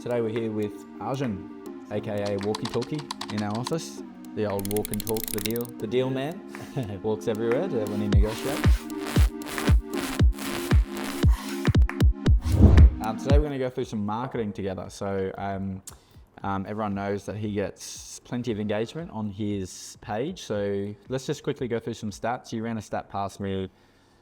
Today we're here with Arjun, aka Walkie Talkie, in our office. The old walk and talk, the deal man. Walks everywhere when he negotiates. Today we're going to go through some marketing together. So everyone knows that he gets plenty of engagement on his page. So let's just quickly go through some stats. You ran a stat past me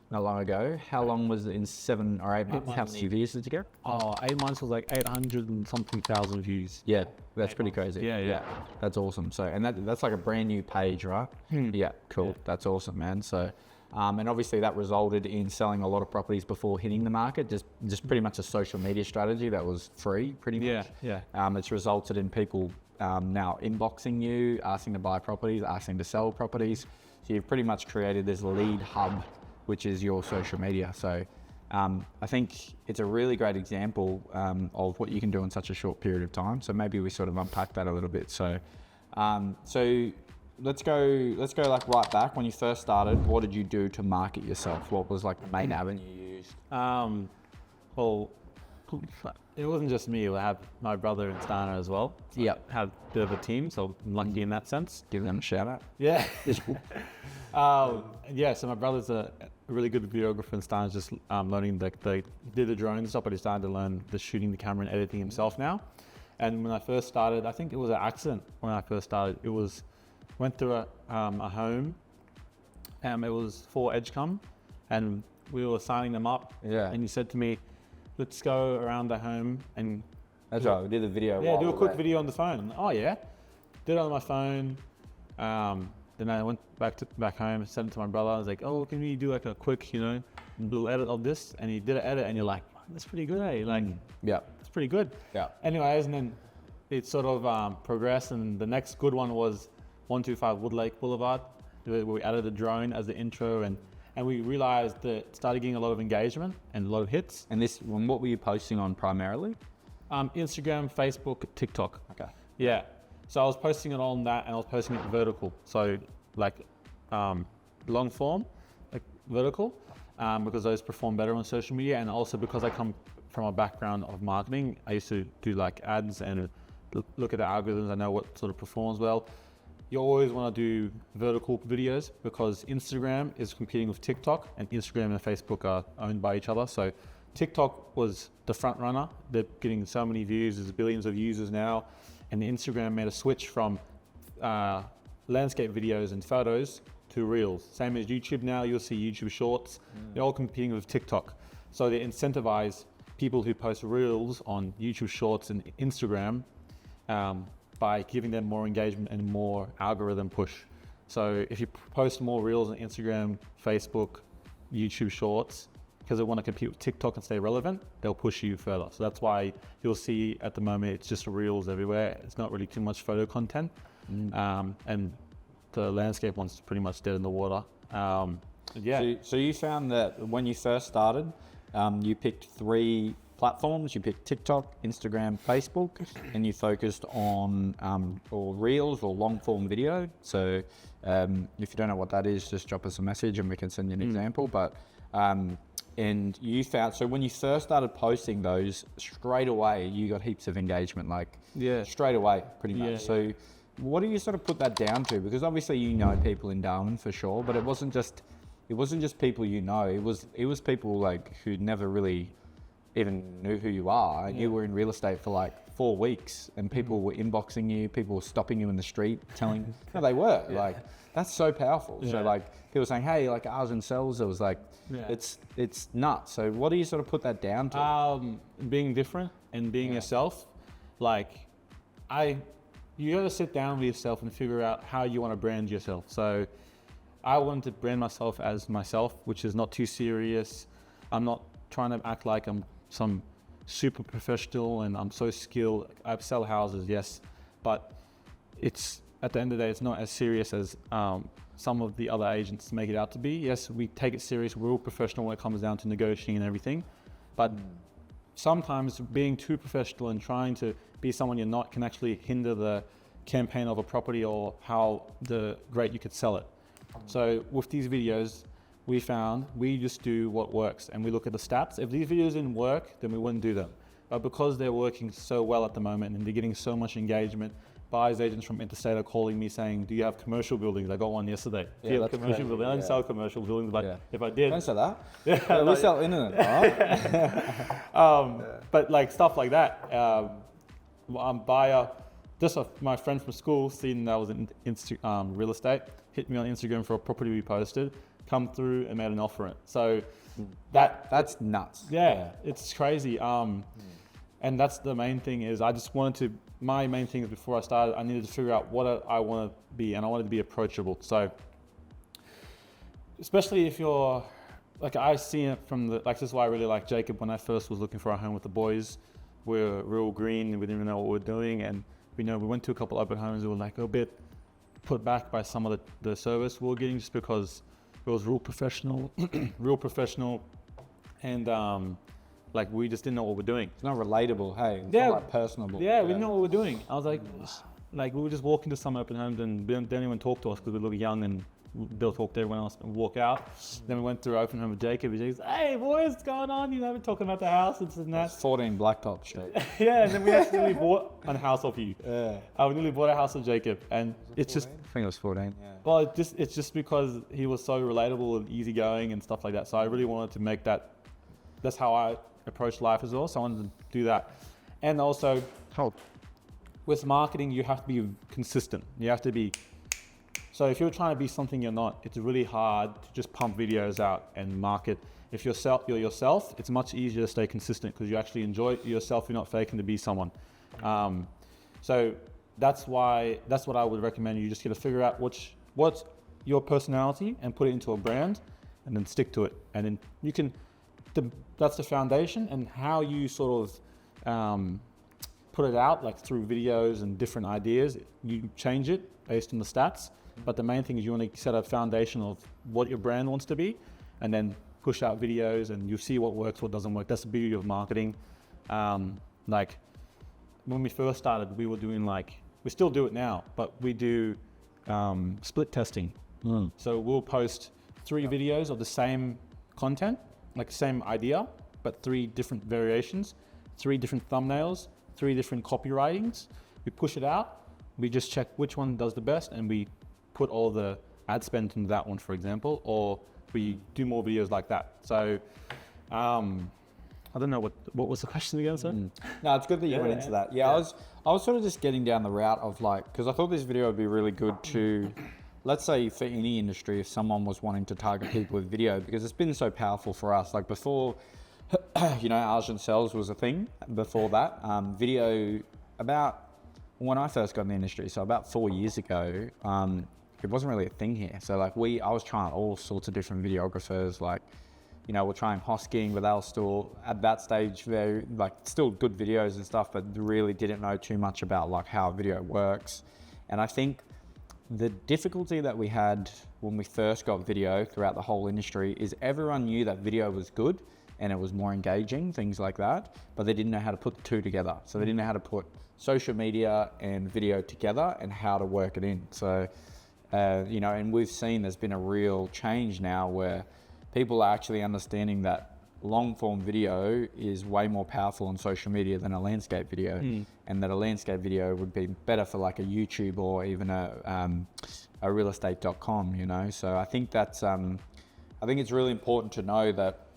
not long ago. How long was it in 7 or 8 months? How many views did you get? 8 months was like 800 and something thousand views. Yeah, that's pretty crazy. Yeah. That's awesome. So, and that's like a brand new page, right? Yeah, cool. Yeah. That's awesome, man. So, and obviously that resulted in selling a lot of properties before hitting the market. Just pretty much a social media strategy that was free, pretty much. Yeah. It's resulted in people now inboxing you, asking to buy properties, asking to sell properties. So you've pretty much created this lead hub, which is your social media. So I think it's a really great example of what you can do in such a short period of time. So maybe we sort of unpack that a little bit. So let's go like right back. When you first started, what did you do to market yourself? What was like the main avenue you used? Well, it wasn't just me. I had my brother and Stana as well. So Yeah. had a bit of a team, so I'm lucky in that sense. Give them a shout out. Yeah. So my brother's a really good videographer and Stana's just learning he did the drone and stuff, but he's starting to learn the shooting the camera and editing himself now. And when I first started, I think it was an accident when I first started. Went through a home, it was for Edgecombe, and we were signing them up. Yeah. And he said to me, let's go around the home and That's right. We did the video. do a quick video on the phone. Oh yeah, did it on my phone. Then I went back home, sent it to my brother. I was like, oh, can we do like a quick, little edit of this? And he did an edit, and you're like, that's pretty good, eh? Like, Yeah. it's pretty good. Yeah. Anyways, and then it sort of progressed, and the next good one was 125 Woodlake Boulevard, where we added the drone as the intro, and we realized that it started getting a lot of engagement and a lot of hits. And what were you posting on primarily? Instagram, Facebook, TikTok. Okay. Yeah. So I was posting it on that, and I was posting it vertical. So like long form, like vertical, because those perform better on social media. And also because I come from a background of marketing, I used to do like ads and look at the algorithms. I know what sort of performs well. You always want to do vertical videos because Instagram is competing with TikTok, and Instagram and Facebook are owned by each other. So TikTok was the front runner. They're getting so many views. There's billions of users now. And Instagram made a switch from landscape videos and photos to reels. Same as YouTube now, you'll see YouTube shorts. They're all competing with TikTok. So they incentivize people who post reels on YouTube shorts and Instagram by giving them more engagement and more algorithm push. So if you post more reels on Instagram, Facebook, YouTube shorts, because they want to compete with TikTok and stay relevant, they'll push you further. So that's why you'll see at the moment it's just reels everywhere. It's not really too much photo content. And the landscape one's pretty much dead in the water. So you found that when you first started, you picked 3 platforms. You picked TikTok, Instagram, Facebook, and you focused on or reels or long form video. So if you don't know what that is, just drop us a message and we can send you an example. But and you found, so when you first started posting those, straight away you got heaps of engagement, straight away pretty much. Yeah. So what do you sort of put that down to? Because obviously people in Darwin for sure, but it wasn't just people it was people like who never really even knew who you are. You were in real estate for like 4 weeks, and people were inboxing you, people were stopping you in the street telling no, they were like, that's so powerful. So like people saying, hey, like Arjun sells, it was like it's nuts. So what do you sort of put that down to? Being different and being yourself. You got to sit down with yourself and figure out how you want to brand yourself. So I wanted to brand myself as myself, which is not too serious. I'm not trying to act like I'm some super professional and I'm so skilled. I sell houses, yes, but it's at the end of the day, it's not as serious as some of the other agents make it out to be. Yes, we take it serious. We're all professional when it comes down to negotiating and everything, but sometimes being too professional and trying to be someone you're not can actually hinder the campaign of a property or how great you could sell it. So with these videos, we found we just do what works and we look at the stats. If these videos didn't work, then we wouldn't do them. But because they're working so well at the moment and they're getting so much engagement, buyers agents from interstate are calling me saying, do you have commercial buildings? I got one yesterday. Do you have that's commercial crazy, buildings? I don't yeah. sell commercial buildings, but Yeah. if I did, Don't say that. Yeah, Yeah, we like- sell internet, right? but like stuff like that. Buyer, just my friend from school, seen that I was in real estate, hit me on Instagram for a property we posted, come through and made an offer on it. So That's nuts. yeah, it's crazy. And that's the main thing is I just wanted to, my main thing is before I started, I needed to figure out what I want to be, and I wanted to be approachable. So especially if you're, like I see it from the, like this is why I really like Jacob. When I first was looking for a home with the boys, we're real green and we didn't even know what we were doing. And we went to a couple open homes that were like a bit put back by some of the service we were getting just because it was real professional, and like we just didn't know what we're doing. It's not relatable, hey. It's Yeah. not like personable. Yeah, we didn't know what we were doing. I was like we would just walk into some open homes and they didn't even talk to us because we look young, and they'll talk to everyone else and walk out. Then we went through open home with Jacob, and he's, hey boys, what's going on? We're talking about the house and that. 14 Blacktop Street. Yeah, and then we actually bought a house off you. Yeah. We nearly bought a house of Jacob, and it's just, I think it was 14, yeah. well, it's just because he was so relatable and easygoing and stuff like that. So I really wanted to make that, that's how I approach life as well. So I wanted to do that. And also, with marketing, you have to be consistent. You have to be, so if you're trying to be something you're not, it's really hard to just pump videos out and market. If you're yourself, it's much easier to stay consistent because you actually enjoy yourself. You're not faking to be someone. So that's what I would recommend. You just got to figure out what's your personality and put it into a brand, and then stick to it. And then you can, that's the foundation, and how you sort of put it out, like through videos and different ideas, you change it based on the stats. But the main thing is you want to set a foundation of what your brand wants to be, and then push out videos, and you see what works, what doesn't work. That's the beauty of marketing. Like when we first started, we were doing we still do it now, but we do split testing. So we'll post 3 videos of the same content, like same idea, but 3 different variations, 3 different thumbnails, 3 different copywritings. We push it out. We just check which one does the best, and we put all the ad spend into that one, for example, or we do more videos like that. So I don't know what was the question again, sir? No, it's good that you went into that. Yeah, I was sort of just getting down the route of because I thought this video would be really good to, let's say for any industry, if someone was wanting to target people with video, because it's been so powerful for us. Like before, Arjun Sells was a thing. Before that, video, about when I first got in the industry, so about 4 years ago, it wasn't really a thing here. So I was trying all sorts of different videographers, we're trying hosking, but they were still at that stage very still good videos and stuff, but really didn't know too much about how video works. And I think the difficulty that we had when we first got video throughout the whole industry is everyone knew that video was good and it was more engaging, things like that, but they didn't know how to put the two together. So they didn't know how to put social media and video together and how to work it in. So, and we've seen there's been a real change now where people are actually understanding that long form video is way more powerful on social media than a landscape video, and that a landscape video would be better for a YouTube or even a realestate.com, So I think that's, I think it's really important to know that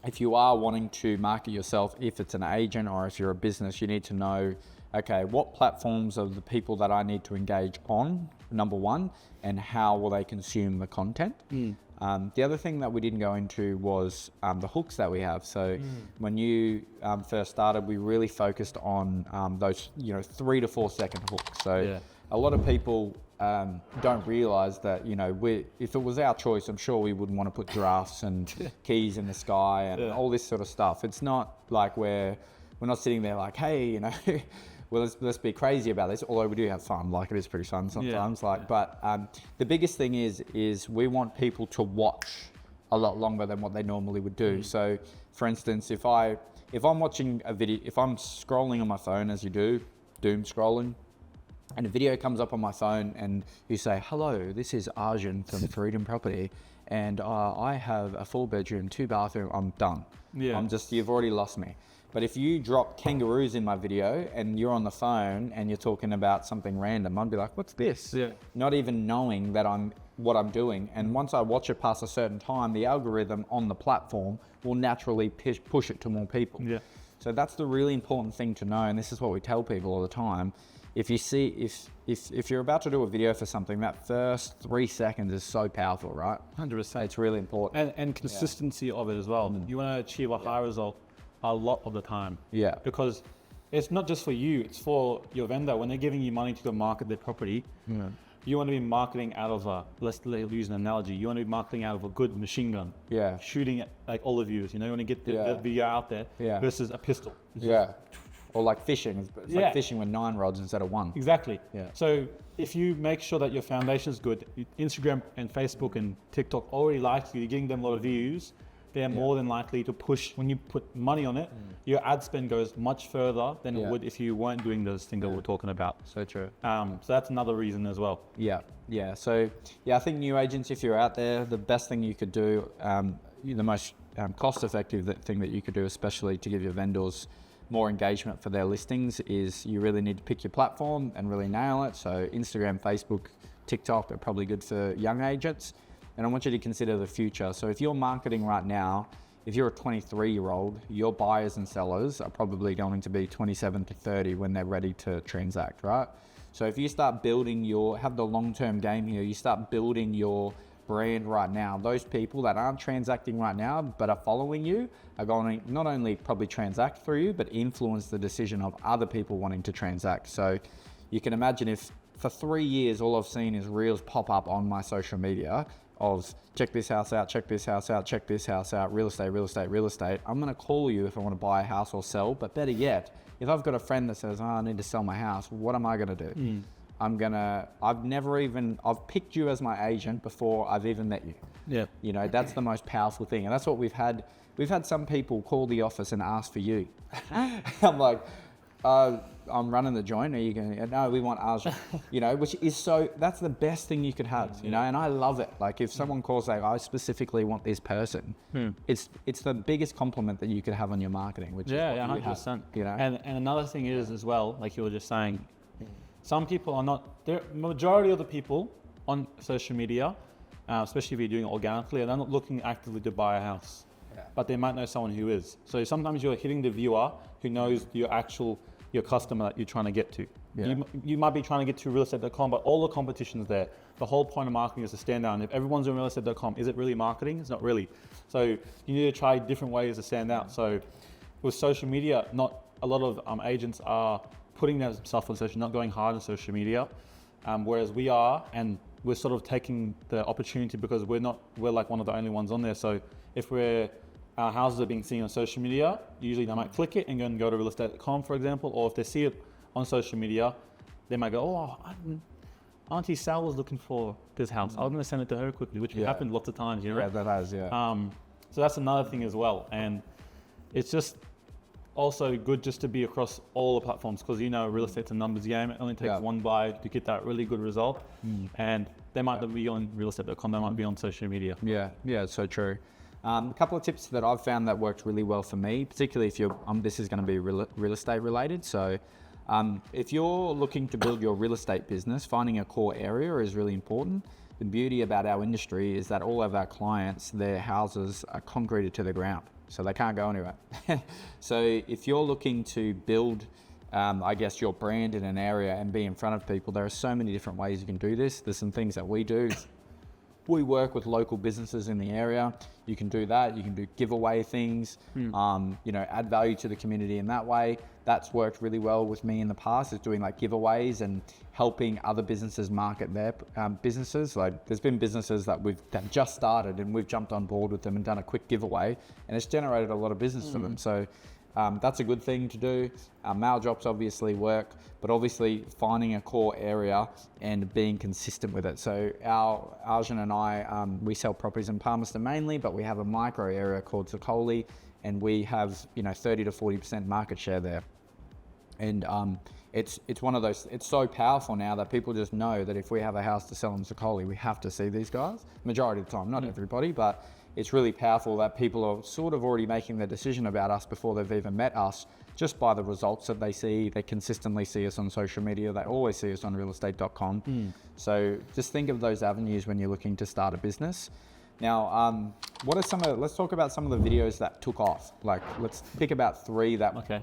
if you are wanting to market yourself, if it's an agent or if you're a business, you need to know, okay, what platforms are the people that I need to engage on, number one, and how will they consume the content? The other thing that we didn't go into was the hooks that we have. So when you first started, we really focused on those 3 to 4 second hooks. So a lot of people don't realize that, if it was our choice, I'm sure we wouldn't want to put giraffes and keys in the sky and all this sort of stuff. It's not like we're not sitting there hey, well, let's be crazy about this, although we do have fun. It is pretty fun sometimes. But the biggest thing is we want people to watch a lot longer than what they normally would do. So, for instance, if I'm watching a video, if I'm scrolling on my phone, as you do, doom scrolling, and a video comes up on my phone, and you say, "Hello, this is Arjun from Freedom Property, and I have a 4-bedroom, 2-bathroom." I'm done. You've already lost me. But if you drop kangaroos in my video and you're on the phone and you're talking about something random, I'd be like, what's this? Yeah. Not even knowing that what I'm doing. And once I watch it past a certain time, the algorithm on the platform will naturally push it to more people. Yeah. So that's the really important thing to know. And this is what we tell people all the time. If you see, if you're about to do a video for something, that first 3 seconds is so powerful, right? 100%. It's really important. And consistency of it as well. You want to achieve a high result a lot of the time. Yeah. Because it's not just for you, it's for your vendor. When they're giving you money to go market their property, you want to be marketing out of let's use an analogy, you want to be marketing out of a good machine gun. Yeah. Shooting at like olive views, you want to get the video out there versus a pistol. Yeah. Or like fishing. It's like fishing with 9 rods instead of 1. Exactly. Yeah. So if you make sure that your foundation is good, Instagram and Facebook and TikTok already like you, you're getting them a lot of views, they're more than likely to push. When you put money on it, your ad spend goes much further than it would if you weren't doing those things that we're talking about. So true. So that's another reason as well. Yeah. Yeah. So I think new agents, if you're out there, the best thing you could do, the most cost-effective thing that you could do, especially to give your vendors more engagement for their listings, is you really need to pick your platform and really nail it. So Instagram, Facebook, TikTok are probably good for young agents. And I want you to consider the future. So if you're marketing right now, if you're a 23-year-old, your buyers and sellers are probably going to be 27 to 30 when they're ready to transact, right? So if you start building have the long-term game here, you start building your brand right now, those people that aren't transacting right now but are following you are going to not only probably transact through you, but influence the decision of other people wanting to transact. So you can imagine if for 3 years all I've seen is reels pop up on my social media of check this house out, check this house out, check this house out, real estate, real estate, real estate. I'm going to call you if I want to buy a house or sell. But better yet, if I've got a friend that says, I need to sell my house, what am I going to do? I've picked you as my agent before I've even met you. Yeah. You know, that's the most powerful thing. And that's what we've had. We've had some people call the office and ask for you. I'm like, I'm running the joint. Are you going to, no, we want Arjun, you know, which is that's the best thing you could have, you know, and I love it. Like if someone calls, like, I specifically want this person, it's the biggest compliment that you could have on your marketing, which is what you 100%. have, you know? And another thing is as well, like you were just saying, some people are not, majority of the people on social media, especially if you're doing it organically, they're not looking actively to buy a house, but they might know someone who is. So sometimes you're hitting the viewer who knows your customer that you're trying to get to. Yeah. You might be trying to get to realestate.com, but all the competition's there. The whole point of marketing is to stand out. And if everyone's on realestate.com, is it really marketing? It's not really. So you need to try different ways to stand out. So with social media, not a lot of agents are putting their stuff on social, not going hard on social media, whereas we are, and we're sort of taking the opportunity because we're like one of the only ones on there. So if our houses are being seen on social media, usually they might click it and go to realestate.com, for example, or if they see it on social media, they might go, oh, Auntie Sal was looking for this house. I was going to send it to her quickly, which happened lots of times, you know? Yeah, that has, So that's another thing as well. And it's just also good just to be across all the platforms because, you know, real estate's a numbers game. It only takes one buy to get that really good result. And they might not be on realestate.com, they might be on social media. Yeah, it's so true. A couple of tips that I've found that worked really well for me, particularly if you're, this is going to be real estate related. So if you're looking to build your real estate business, finding a core area is really important. The beauty about our industry is that all of our clients, their houses are concreted to the ground, so they can't go anywhere. So if you're looking to build, I guess, your brand in an area and be in front of people, there are so many different ways you can do this. There's some things that we do. We work with local businesses in the area. You can do that. You can do giveaway things, you know, add value to the community in that way. That's worked really well with me in the past, is doing like giveaways and helping other businesses market their businesses. Like there's been businesses that just started and we've jumped on board with them and done a quick giveaway, and it's generated a lot of business for them. So that's a good thing to do. Mail drops obviously work, but obviously finding a core area and being consistent with it. So Arjun and I, we sell properties in Palmerston mainly, but we have a micro area called Sokoli, and we have, you know, 30 to 40% market share there. And it's one of those, it's so powerful now that people just know that if we have a house to sell in Sokoli, we have to see these guys. Majority of the time, not everybody, but it's really powerful that people are sort of already making their decision about us before they've even met us, just by the results that they see. They consistently see us on social media. They always see us on realestate.com. So just think of those avenues when you're looking to start a business. Now, let's talk about some of the videos that took off. Like, let's pick about 3 that, like,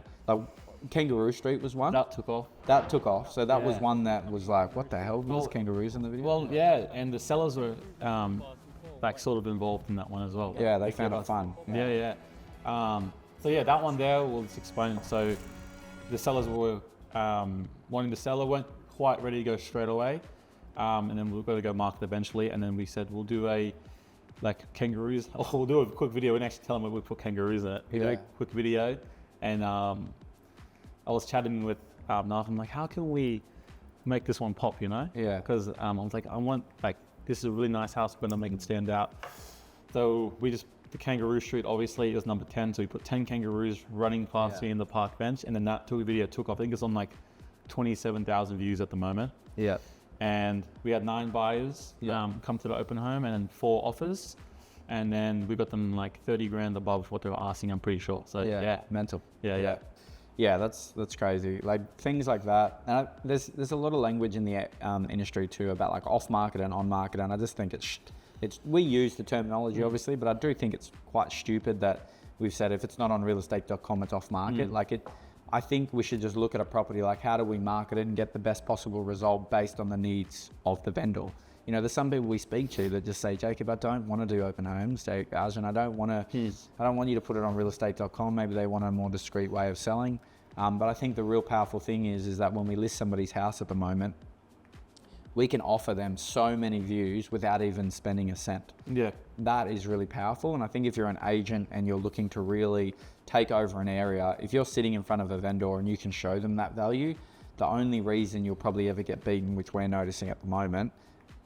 Kangaroo Street was one. That took off. That took off. So that was one that was like, what the hell? There's kangaroos in the video? Well, yeah, and the sellers were like sort of involved in that one as well. Yeah, they found it fun. Yeah. So yeah, that one there we'll just explain. So the sellers were wanting to sell, weren't quite ready to go straight away, and then we're going to go market eventually. And then we said we'll do a like kangaroos. Oh, we'll do a quick video. We didn't actually tell them we put kangaroos in it. We did a quick video, and I was chatting with Nathan, like, how can we make this one pop, you know? Yeah. Because I was like, this is a really nice house, we're gonna make it stand out. So the Kangaroo Street, obviously, it was number 10, so we put 10 kangaroos running past me in the park bench, and then that video took off. I think it's on like 27,000 views at the moment. Yeah. And we had 9 buyers come to the open home and 4 offers. And then we got them like 30 grand above what they were asking, I'm pretty sure. So yeah. Mental. Yeah. Yeah, that's crazy. Like things like that. And there's a lot of language in the industry too about like off market and on market. And I just think we use the terminology obviously, but I do think it's quite stupid that we've said if it's not on realestate.com, it's off market. I think we should just look at a property like how do we market it and get the best possible result based on the needs of the vendor. You know, there's some people we speak to that just say, Jacob, I don't want to do open homes. Arjun, I don't want you to put it on realestate.com. Maybe they want a more discreet way of selling. But I think the real powerful thing is that when we list somebody's house at the moment, we can offer them so many views without even spending a cent. Yeah. That is really powerful. And I think if you're an agent and you're looking to really take over an area, if you're sitting in front of a vendor and you can show them that value, the only reason you'll probably ever get beaten, which we're noticing at the moment,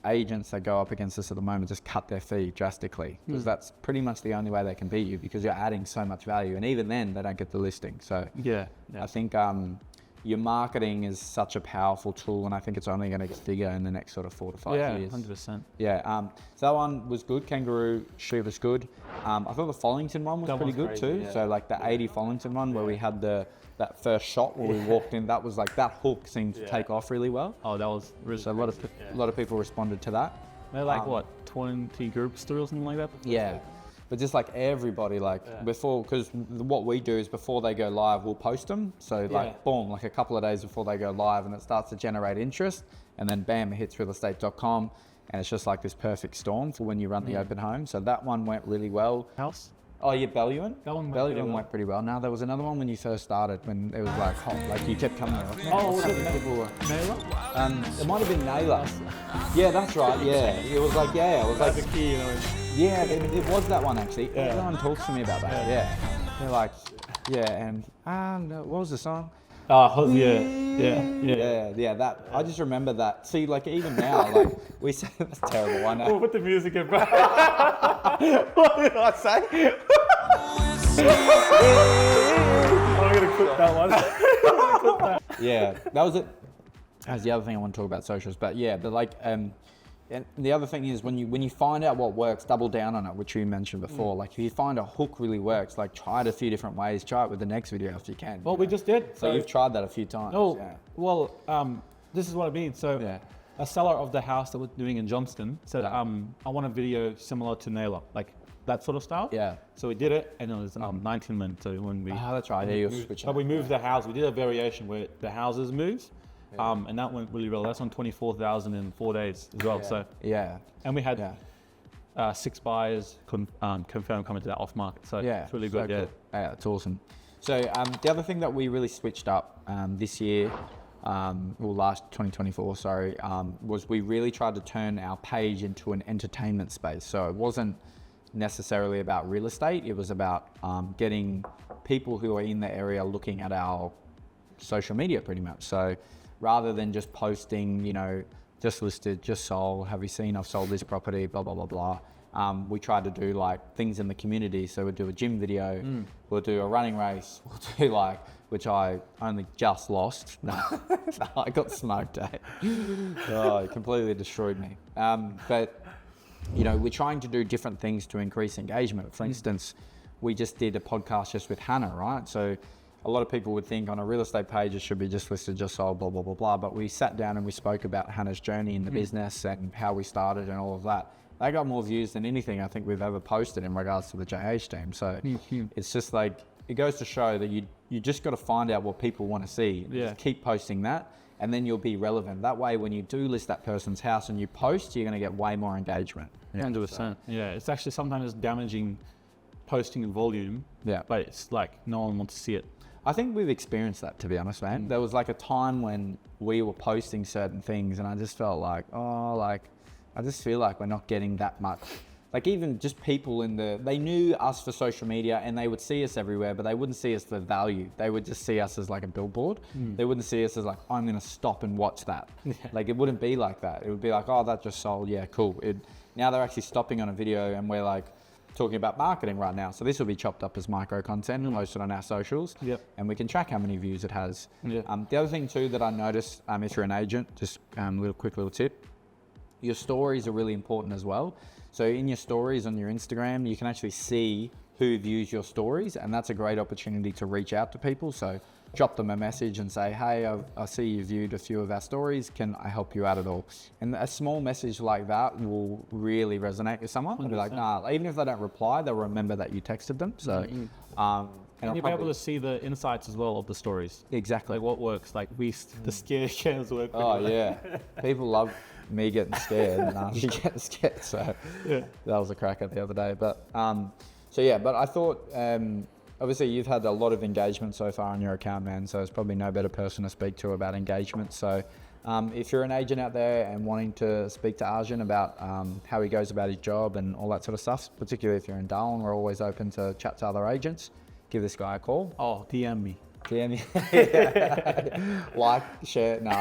agents that go up against us at the moment just cut their fee drastically, because that's pretty much the only way they can beat you, because you're adding so much value, and even then they don't get the listing. So I think your marketing is such a powerful tool, and I think it's only going to get bigger in the next sort of 4 to 5 years. 100%. Yeah, so that one was good. Kangaroo Street was good. I thought the Follington one was pretty good too. So like the 80 Follington one where we had that first shot where we walked in, that was like, that hook seemed to take off really well. Oh, that was really so a lot of people responded to that. They're like what, 20 groups through or something like that? Yeah, but just like everybody, like before, because what we do is before they go live, we'll post them. So like boom, like a couple of days before they go live, and it starts to generate interest, and then bam, it hits realestate.com, and it's just like this perfect storm for when you run the open home. So that one went really well. House? Oh yeah, Belluin? Belluin went pretty well. Now there was another one when you first started, when it was like hot, like you kept coming there. Oh, was it Naylor? It might have been Naylor. Yeah, that's right. Yeah, it was like it was like the key, you know. Yeah, it was that one actually. Everyone talks to me about that. Yeah. They're like, and what was the song? Yeah. That I just remember that. See, like even now, like we say that's terrible. I know. We'll put the music in. What did I say? I'm gonna clip that one. Yeah, that was it. That's the other thing I want to talk about socials. But yeah, and the other thing is when you find out what works, double down on it, which you mentioned before. Like if you find a hook really works, like try it a few different ways. Try it with the next video if you can. Well, we just did. So you've tried that a few times. Oh, well, this is what I mean. So a seller of the house that we're doing in Johnston said, I want a video similar to Naylor, like that sort of style. Yeah. So we did it, and it was 19 minutes. So when we that's right. Yeah, you're switching. But we moved the house. We did a variation where the houses moved. And that went really well. That's on 24,000 in 4 days as well. So and we had 6 buyers confirmed coming to that off market. So it's really good. Cool. Yeah, it's awesome. So the other thing that we really switched up this year, last 2024, sorry, was we really tried to turn our page into an entertainment space. So it wasn't necessarily about real estate. It was about getting people who are in the area looking at our social media pretty much. So rather than just posting, just listed, just sold, have you seen I've sold this property, blah, blah, blah, blah. We tried to do like things in the community. So we'll do a gym video, we'll do a running race, we'll do which I only just lost. No, I got smoked, eh? Oh, it completely destroyed me. But you know, we're trying to do different things to increase engagement. For instance, we just did a podcast just with Hannah, right? So a lot of people would think on a real estate page, it should be just listed, just sold, blah, blah, blah, blah. But we sat down and we spoke about Hannah's journey in the business and how we started and all of that. They got more views than anything I think we've ever posted in regards to the JH team. So it's just like, it goes to show that you just got to find out what people want to see. Just keep posting that, and then you'll be relevant. That way, when you do list that person's house and you post, you're going to get way more engagement. 100%. So, yeah, it's actually sometimes damaging posting in volume. Yeah. But it's like no one wants to see it. I think we've experienced that, to be honest, man. There was like a time when we were posting certain things, and I just felt like, I just feel like we're not getting that much. Like even just people they knew us for social media and they would see us everywhere, but they wouldn't see us for value. They would just see us as like a billboard. They wouldn't see us as like, I'm going to stop and watch that. Like it wouldn't be like that. It would be like, oh, that just sold. Yeah, cool. Now they're actually stopping on a video and we're like talking about marketing right now. So this will be chopped up as micro content and posted on our socials. And we can track how many views it has. The other thing too that I noticed, if you're an agent, just quick little tip, your stories are really important as well. So in your stories on your Instagram, you can actually see who views your stories, and that's a great opportunity to reach out to people. So drop them a message and say, hey, I see you viewed a few of our stories. Can I help you out at all? And a small message like that will really resonate with someone. They'll be like, nah, even if they don't reply, they'll remember that you texted them. So, and you'll be able to see the insights as well of the stories. Exactly. Like what works, like the scare cams work. Oh yeah. People love me getting scared and Arjun getting scared. So that was a cracker the other day. But but I thought, obviously you've had a lot of engagement so far on your account, man. So there's probably no better person to speak to about engagement. So if you're an agent out there and wanting to speak to Arjun about how he goes about his job and all that sort of stuff, particularly if you're in Darwin, we're always open to chat to other agents. Give this guy a call. Oh, DM me. DM me. Like, share, no.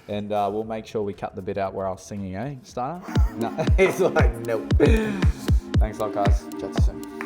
And we'll make sure we cut the bit out where I was singing, Star? No. He's like, nope. Thanks a lot, guys. Chat to you soon.